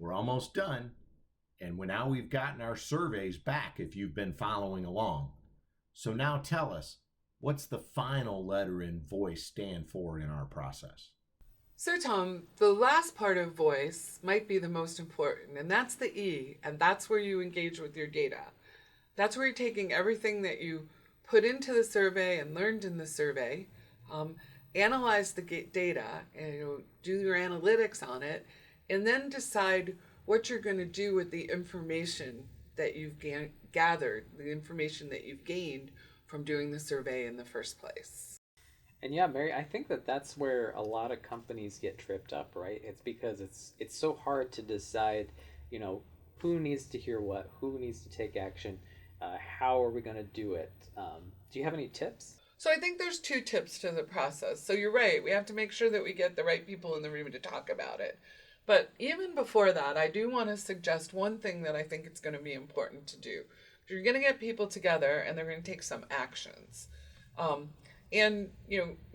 We're almost done. And now we've gotten our surveys back if you've been following along. So now tell us, what's the final letter in voice stand for in our process? So, Tom, the last part of voice might be the most important, and that's the E, and that's where you engage with your data. That's where you're taking everything that you put into the survey and learned in the survey, analyze the data, and do your analytics on it, and then decide what you're going to do with the information that you've gathered, the information that you've gained from doing the survey in the first place. And yeah, Mary, I think that that's where a lot of companies get tripped up, right? It's because it's so hard to decide, you know, who needs to hear what, who needs to take action, how are we going to do it? Do you have any tips? So I think there's two tips to the process. So you're right, we have to make sure that we get the right people in the room to talk about it. But even before that, I do want to suggest one thing that I think it's going to be important to do. You're going to get people together and they're going to take some actions. And,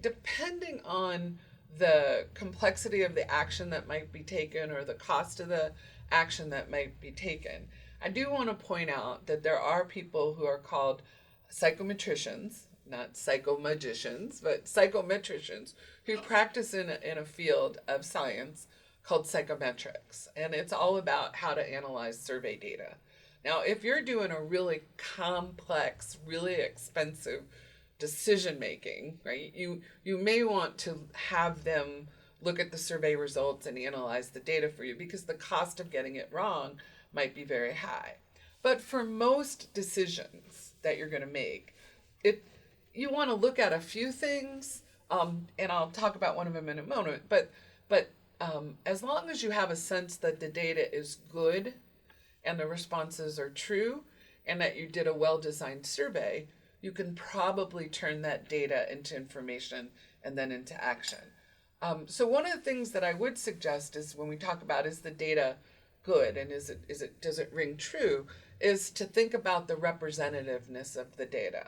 depending on the complexity of the action that might be taken or the cost of the action that might be taken, I do want to point out that there are people who are called psychometricians, not psychomagicians, but psychometricians who practice in a field of science called psychometrics. And it's all about how to analyze survey data. Now, if you're doing a really complex, really expensive decision making, right, you may want to have them look at the survey results and analyze the data for you because the cost of getting it wrong might be very high. But for most decisions that you're going to make, you want to look at a few things, and I'll talk about one of them in a moment. But as long as you have a sense that the data is good and the responses are true and that you did a well-designed survey, you can probably turn that data into information and then into action. So one of the things that I would suggest is when we talk about is the data good and does it ring true, is to think about the representativeness of the data.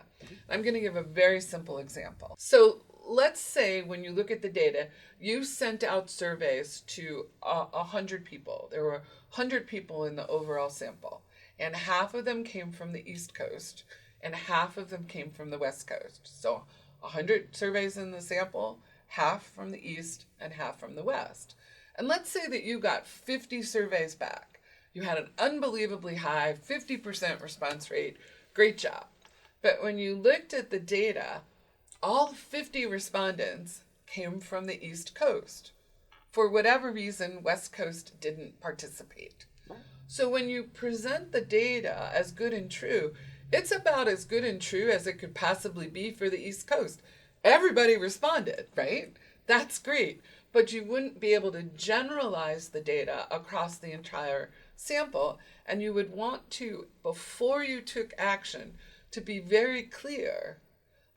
I'm going to give a very simple example. So let's say when you look at the data, you sent out surveys to 100 people. There were 100 people in the overall sample, and half of them came from the East Coast and half of them came from the West Coast. So 100 surveys in the sample, half from the East and half from the West. And let's say that you got 50 surveys back. You had an unbelievably high 50% response rate. Great job. But when you looked at the data, all 50 respondents came from the East Coast. For whatever reason, West Coast didn't participate. So when you present the data as good and true, it's about as good and true as it could possibly be for the East Coast. Everybody responded, right? That's great. But you wouldn't be able to generalize the data across the entire sample. And you would want to, before you took action, to be very clear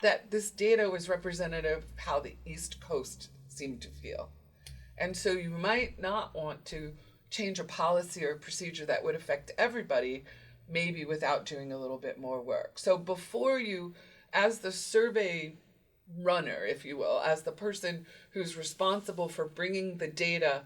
that this data was representative of how the East Coast seemed to feel. And so you might not want to change a policy or a procedure that would affect everybody, maybe without doing a little bit more work. So before you, as the survey runner, if you will, as the person who's responsible for bringing the data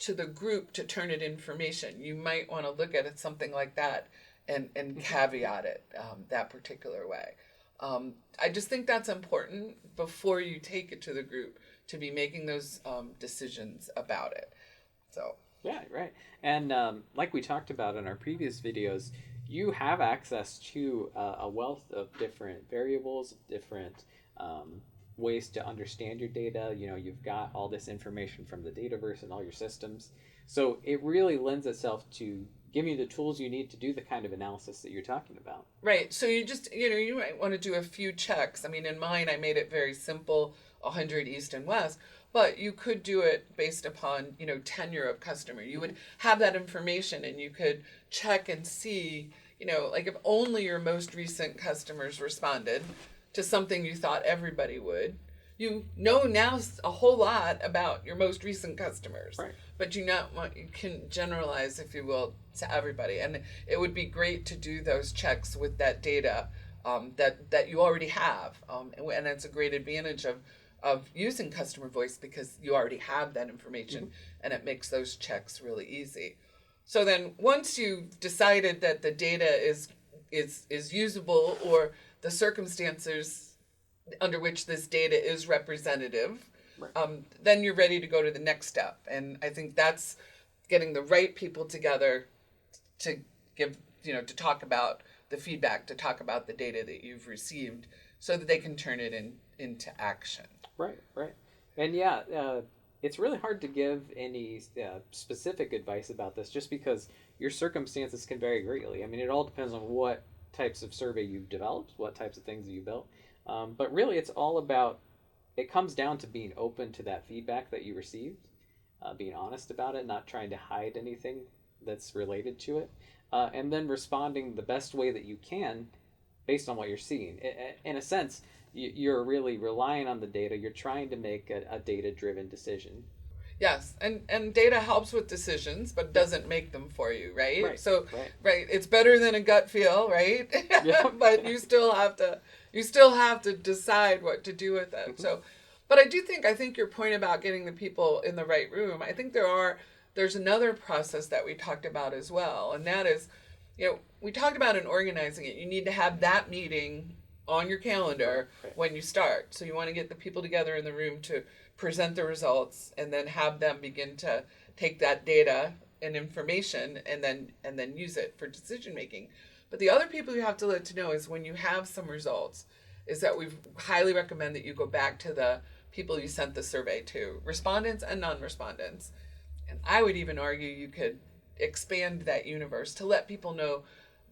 to the group to turn it information, you might want to look at it something like that and caveat it that particular way. I just think that's important before you take it to the group to be making those decisions about it. So. Yeah, right. And like we talked about in our previous videos, you have access to a wealth of different variables, different ways to understand your data. You know, you've got all this information from the Dataverse and all your systems. So it really lends itself to giving you the tools you need to do the kind of analysis that you're talking about. Right. So you just, you might want to do a few checks. I mean, in mine, I made it very simple, 100 East and West. But you could do it based upon, tenure of customer. You would have that information and you could check and see, like if only your most recent customers responded to something you thought everybody would. You know now a whole lot about your most recent customers. Right. But you can generalize, if you will, to everybody. And it would be great to do those checks with that data that you already have. And it's a great advantage of of using customer voice because you already have that information and it makes those checks really easy. So then once you've decided that the data is usable, or the circumstances under which this data is representative, then you're ready to go to the next step. And I think that's getting the right people together to give, to talk about the feedback, to talk about the data that you've received so that they can turn it into action. Right. And it's really hard to give any specific advice about this just because your circumstances can vary greatly. I mean, it all depends on what types of survey you've developed, what types of things you built. But really, it comes down to being open to that feedback that you received, being honest about it, not trying to hide anything that's related to it, and then responding the best way that you can based on what you're seeing. In a sense, you're really relying on the data. You're trying to make a data-driven decision. Yes, and data helps with decisions, but doesn't make them for you, right? So, it's better than a gut feel, right? But you still have to decide what to do with it. So, but I think your point about getting the people in the right room, I think there's another process that we talked about as well, and that is, we talked about in organizing it. You need to have that meeting on your calendar when you start. So you want to get the people together in the room to present the results, and then have them begin to take that data and information and then use it for decision making. But the other people you have to let to know is when you have some results, is that we highly recommend that you go back to the people you sent the survey to, respondents and non-respondents. And I would even argue you could expand that universe to let people know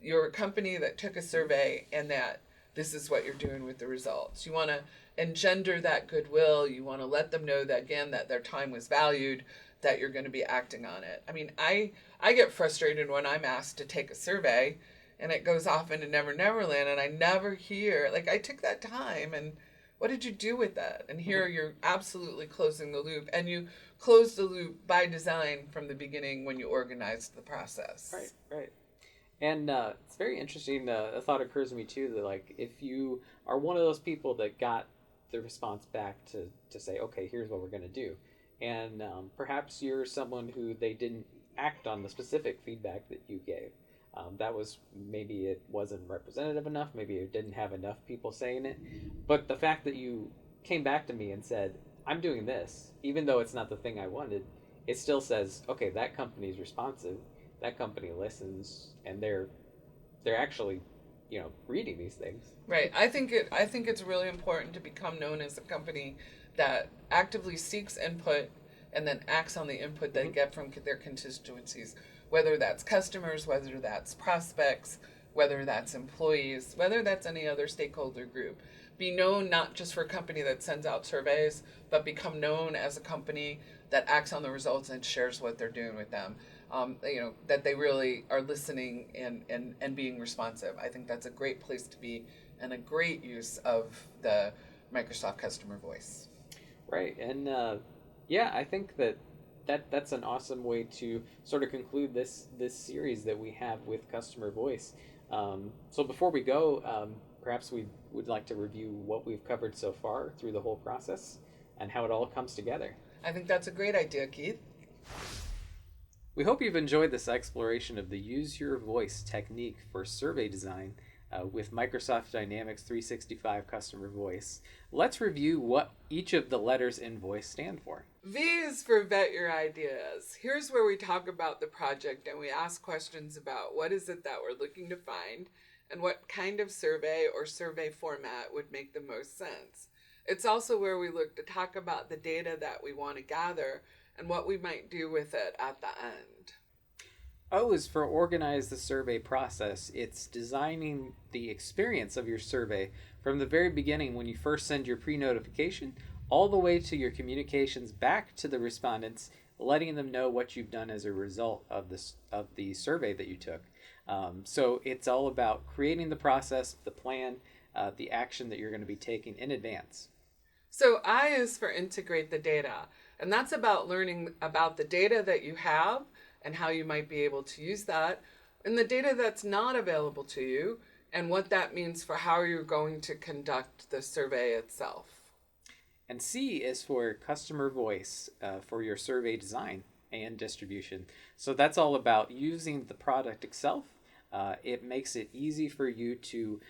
you're a company that took a survey and that this is what you're doing with the results. You want to engender that goodwill. You want to let them know that, again, that their time was valued, that you're going to be acting on it. I mean, I get frustrated when I'm asked to take a survey and it goes off into Never Never Land and I never hear, I took that time and what did you do with that? And here you're absolutely closing the loop, and you close the loop by design from the beginning when you organized the process. Right. And it's very interesting. A thought occurs to me too that if you are one of those people that got the response back to say, okay, here's what we're going to do, and perhaps you're someone who they didn't act on the specific feedback that you gave. That was, maybe it wasn't representative enough, maybe it didn't have enough people saying it, but the fact that you came back to me and said, I'm doing this, even though it's not the thing I wanted, it still says, okay, that company's responsive, that company listens, and they're actually, reading these things. Right. I think it's really important to become known as a company that actively seeks input and then acts on the input they get from their constituencies, whether that's customers, whether that's prospects, whether that's employees, whether that's any other stakeholder group. Be known not just for a company that sends out surveys, but become known as a company that acts on the results and shares what they're doing with them. That they really are listening and being responsive. I think that's a great place to be and a great use of the Microsoft Customer Voice. Right. And I think that's an awesome way to sort of conclude this series that we have with Customer Voice. So before we go, perhaps we would like to review what we've covered so far through the whole process and how it all comes together. I think that's a great idea, Keith. We hope you've enjoyed this exploration of the Use Your Voice technique for survey design with Microsoft Dynamics 365 Customer Voice. Let's review what each of the letters in voice stand for. V is for Vet Your Ideas. Here's where we talk about the project and we ask questions about what is it that we're looking to find and what kind of survey or survey format would make the most sense. It's also where we look to talk about the data that we want to gather and what we might do with it at the end. O is for organize the survey process. It's designing the experience of your survey from the very beginning when you first send your pre-notification all the way to your communications back to the respondents, letting them know what you've done as a result of the survey that you took. So it's all about creating the process, the plan, the action that you're going to be taking in advance. So I is for integrate the data. And that's about learning about the data that you have and how you might be able to use that, and the data that's not available to you, and what that means for how you're going to conduct the survey itself. And C is for customer voice for your survey design and distribution. So that's all about using the product itself. It makes it easy for you to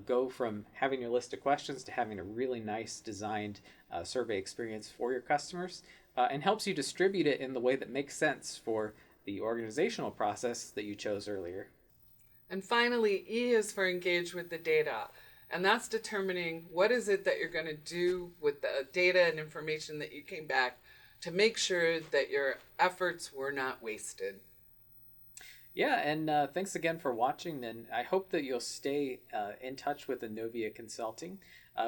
go from having your list of questions to having a really nice designed survey experience for your customers, and helps you distribute it in the way that makes sense for the organizational process that you chose earlier. And finally, E is for engage with the data. And that's determining what is it that you're going to do with the data and information that you came back to make sure that your efforts were not wasted. Yeah, and thanks again for watching, and I hope that you'll stay in touch with Innovia Consulting.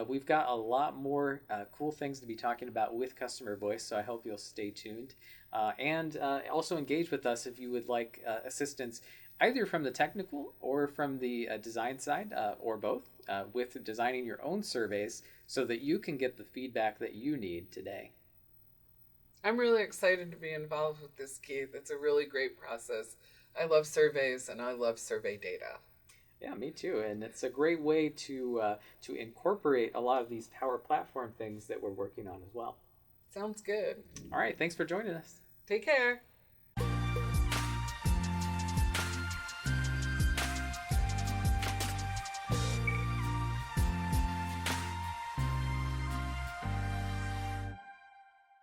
We've got a lot more cool things to be talking about with customer voice, so I hope you'll stay tuned. And also engage with us if you would like assistance either from the technical or from the design side, or both, with designing your own surveys so that you can get the feedback that you need today. I'm really excited to be involved with this, Keith. It's a really great process. I love surveys and I love survey data. Yeah, me too. And it's a great way to incorporate a lot of these Power Platform things that we're working on as well. Sounds good. All right, thanks for joining us. Take care.